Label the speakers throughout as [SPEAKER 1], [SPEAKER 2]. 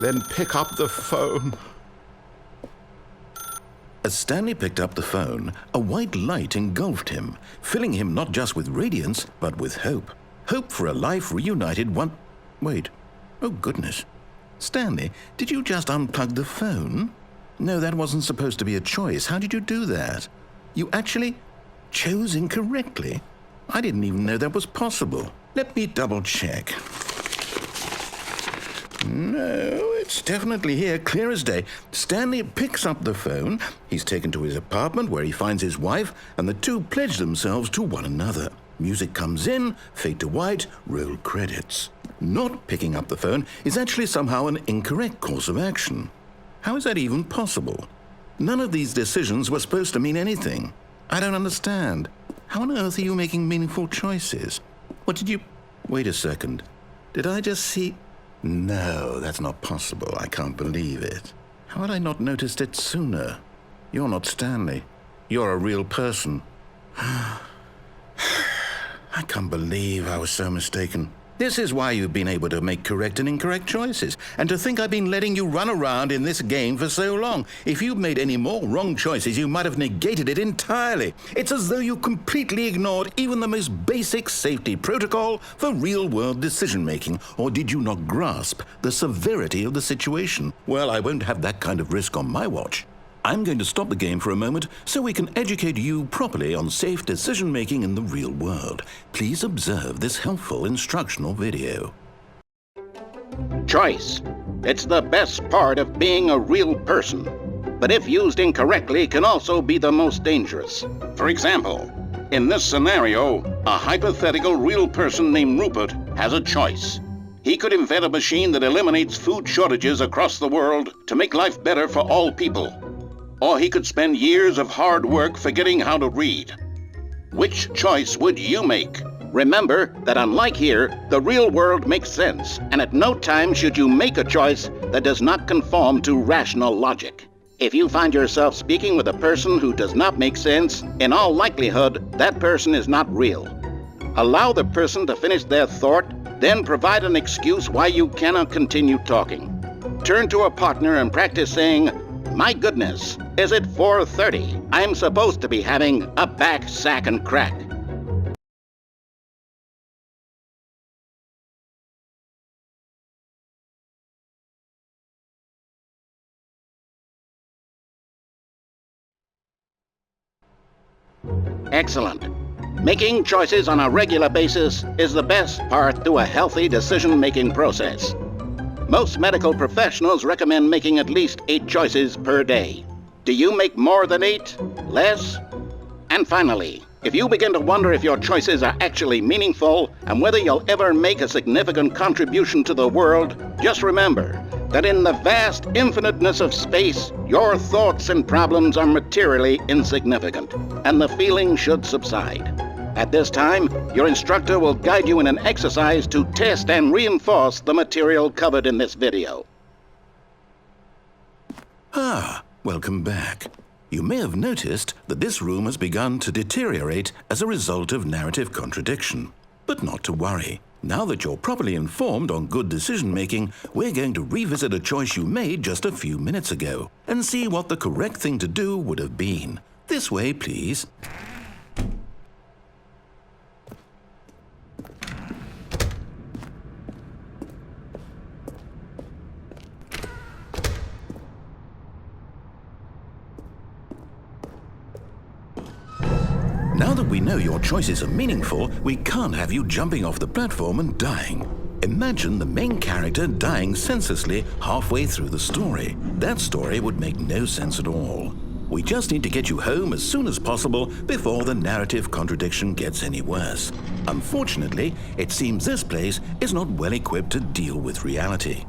[SPEAKER 1] Then pick up the phone.
[SPEAKER 2] As Stanley picked up the phone, a white light engulfed him, filling him not just with radiance, but with hope. Hope for a life reunited one... Wait. Oh, goodness. Stanley, did you just unplug the phone? No, that wasn't supposed to be a choice. How did you do that? You actually chose incorrectly? I didn't even know that was possible. Let me double-check. No, it's definitely here, clear as day. Stanley picks up the phone. He's taken to his apartment where he finds his wife, and the two pledge themselves to one another. Music comes in, fade to white, roll credits. Not picking up the phone is actually somehow an incorrect course of action. How is that even possible? None of these decisions were supposed to mean anything. I don't understand. How on earth are you making meaningful choices? What did you... Wait a second. Did I just see... No, that's not possible. I can't believe it. How had I not noticed it sooner? You're not Stanley. You're a real person. I can't believe I was so mistaken. This is why you've been able to make correct and incorrect choices. And to think I've been letting you run around in this game for so long. If you'd made any more wrong choices, you might have negated it entirely. It's as though you completely ignored even the most basic safety protocol for real-world decision-making. Or did you not grasp the severity of the situation? Well, I won't have that kind of risk on my watch. I'm going to stop the game for a moment so we can educate you properly on safe decision-making in the real world. Please observe this helpful instructional video.
[SPEAKER 3] Choice. It's the best part of being a real person, but if used incorrectly can also be the most dangerous. For example, in this scenario, a hypothetical real person named Rupert has a choice. He could invent a machine that eliminates food shortages across the world to make life better for all people. Or he could spend years of hard work forgetting how to read. Which choice would you make? Remember that unlike here, the real world makes sense, and at no time should you make a choice that does not conform to rational logic. If you find yourself speaking with a person who does not make sense, in all likelihood, that person is not real. Allow the person to finish their thought, then provide an excuse why you cannot continue talking. Turn to a partner and practice saying, "My goodness, is it 4:30? I'm supposed to be having a back, sack, and crack." Excellent. Making choices on a regular basis is the best part to a healthy decision-making process. Most medical professionals recommend making at least 8 choices per day. Do you make more than 8? Less? And finally, if you begin to wonder if your choices are actually meaningful and whether you'll ever make a significant contribution to the world, just remember that in the vast infiniteness of space, your thoughts and problems are materially insignificant, and the feeling should subside. At this time, your instructor will guide you in an exercise to test and reinforce the material covered in this video.
[SPEAKER 2] Welcome back. You may have noticed that this room has begun to deteriorate as a result of narrative contradiction. But not to worry. Now that you're properly informed on good decision-making, we're going to revisit a choice you made just a few minutes ago and see what the correct thing to do would have been. This way, please. Now that we know your choices are meaningful, we can't have you jumping off the platform and dying. Imagine the main character dying senselessly halfway through the story. That story would make no sense at all. We just need to get you home as soon as possible before the narrative contradiction gets any worse. Unfortunately, it seems this place is not well equipped to deal with reality.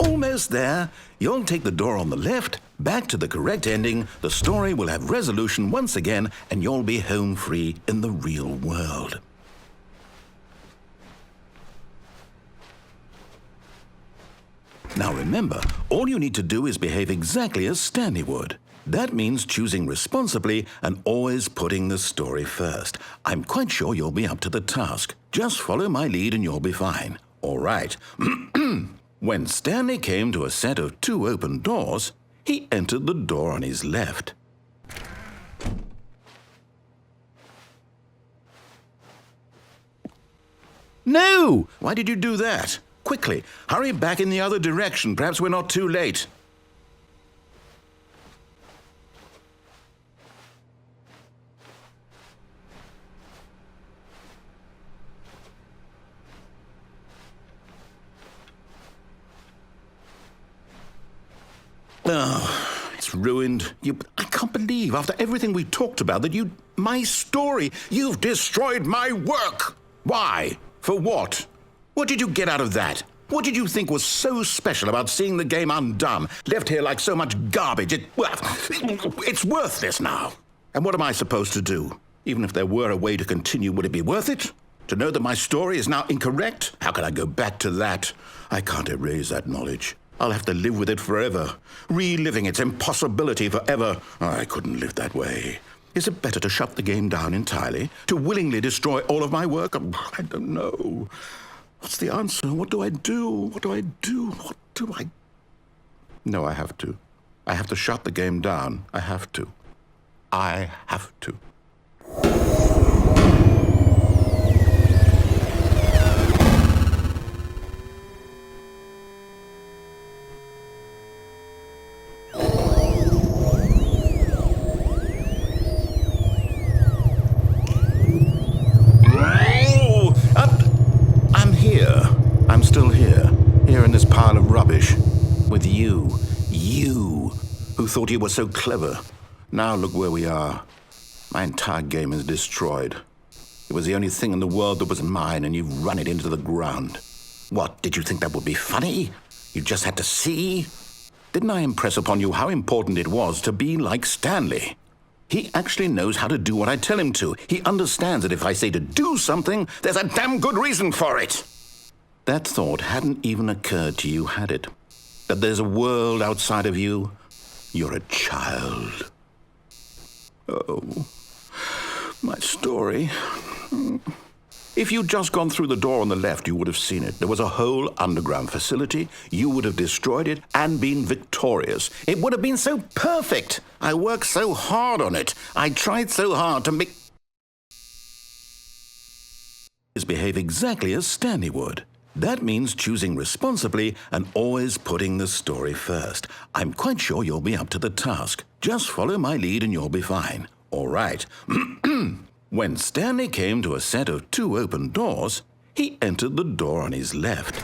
[SPEAKER 2] almost there. You'll take the door on the left, back to the correct ending, the story will have resolution once again, and you'll be home free in the real world. Now remember, all you need to do is behave exactly as Stanley would. That means choosing responsibly and always putting the story first. I'm quite sure you'll be up to the task. Just follow my lead and you'll be fine. All right. When Stanley came to a set of 2 open doors, he entered the door on his left. No! Why did you do that? Quickly, hurry back in the other direction. Perhaps we're not too late. Oh, it's ruined. I can't believe, after everything we talked about, that my story, you've destroyed my work. Why? For what? What did you get out of that? What did you think was so special about seeing the game undone, left here like so much garbage? It's worthless now. And what am I supposed to do? Even if there were a way to continue, would it be worth it? To know that my story is now incorrect? How can I go back to that? I can't erase that knowledge. I'll have to live with it forever, reliving its impossibility forever. I couldn't live that way. Is it better to shut the game down entirely? To willingly destroy all of my work? I don't know. What's the answer? What do I do? What do I do? What do I... No, I have to. I have to shut the game down. I have to. I have to. I'm still here in this pile of rubbish, with you, who thought you were so clever. Now look where we are. My entire game is destroyed. It was the only thing in the world that was mine, and you've run it into the ground. What, did you think that would be funny? You just had to see? Didn't I impress upon you how important it was to be like Stanley? He actually knows how to do what I tell him to. He understands that if I say to do something, there's a damn good reason for it. That thought hadn't even occurred to you, had it? That there's a world outside of you? You're a child. Oh, my story. If you'd just gone through the door on the left, you would have seen it. There was a whole underground facility. You would have destroyed it and been victorious. It would have been so perfect. I worked so hard on it. I tried so hard to make... behave exactly as Stanley would. That means choosing responsibly and always putting the story first. I'm quite sure you'll be up to the task. Just follow my lead and you'll be fine. All right. When Stanley came to a set of 2 open doors, he entered the door on his left.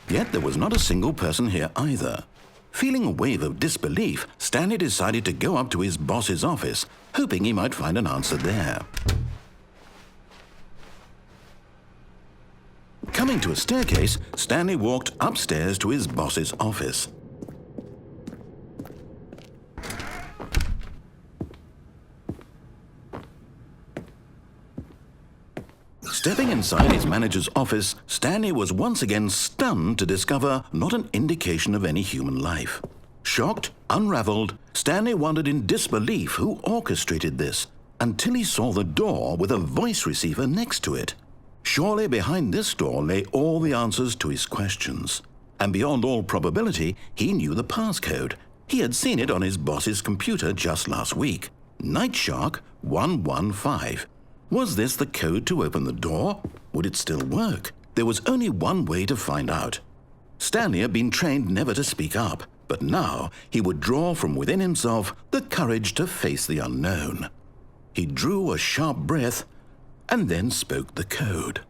[SPEAKER 2] Yet there was not a single person here either. Feeling a wave of disbelief, Stanley decided to go up to his boss's office, hoping he might find an answer there. Coming to a staircase, Stanley walked upstairs to his boss's office. Stepping inside his manager's office, Stanley was once again stunned to discover not an indication of any human life. Shocked, unraveled, Stanley wondered in disbelief who orchestrated this, until he saw the door with a voice receiver next to it. Surely behind this door lay all the answers to his questions. And beyond all probability, he knew the passcode. He had seen it on his boss's computer just last week. Nightshark 115. Was this the code to open the door? Would it still work? There was only one way to find out. Stanley had been trained never to speak up, but now he would draw from within himself the courage to face the unknown. He drew a sharp breath and then spoke the code.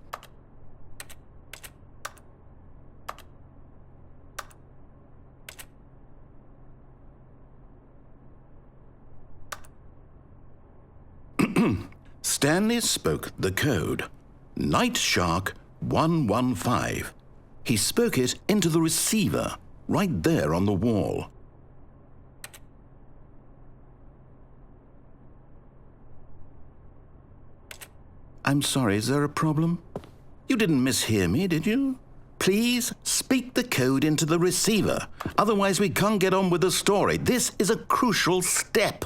[SPEAKER 2] Stanley spoke the code. Night Shark 115. He spoke it into the receiver, right there on the wall. I'm sorry, is there a problem? You didn't mishear me, did you? Please speak the code into the receiver. Otherwise, we can't get on with the story. This is a crucial step.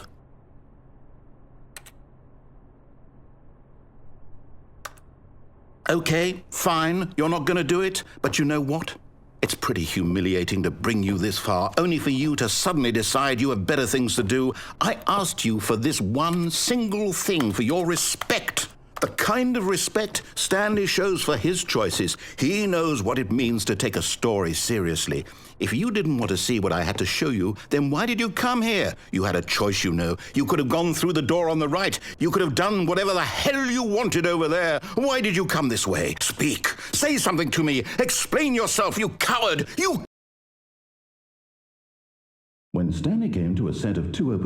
[SPEAKER 2] Okay, fine, you're not going to do it, but you know what? It's pretty humiliating to bring you this far, only for you to suddenly decide you have better things to do. I asked you for this one single thing, for your respect. The kind of respect Stanley shows for his choices. He knows what it means to take a story seriously. If you didn't want to see what I had to show you, then why did you come here? You had a choice, you know. You could have gone through the door on the right. You could have done whatever the hell you wanted over there. Why did you come this way? Speak. Say something to me. Explain yourself, you coward. You... When Stanley came to a set of two open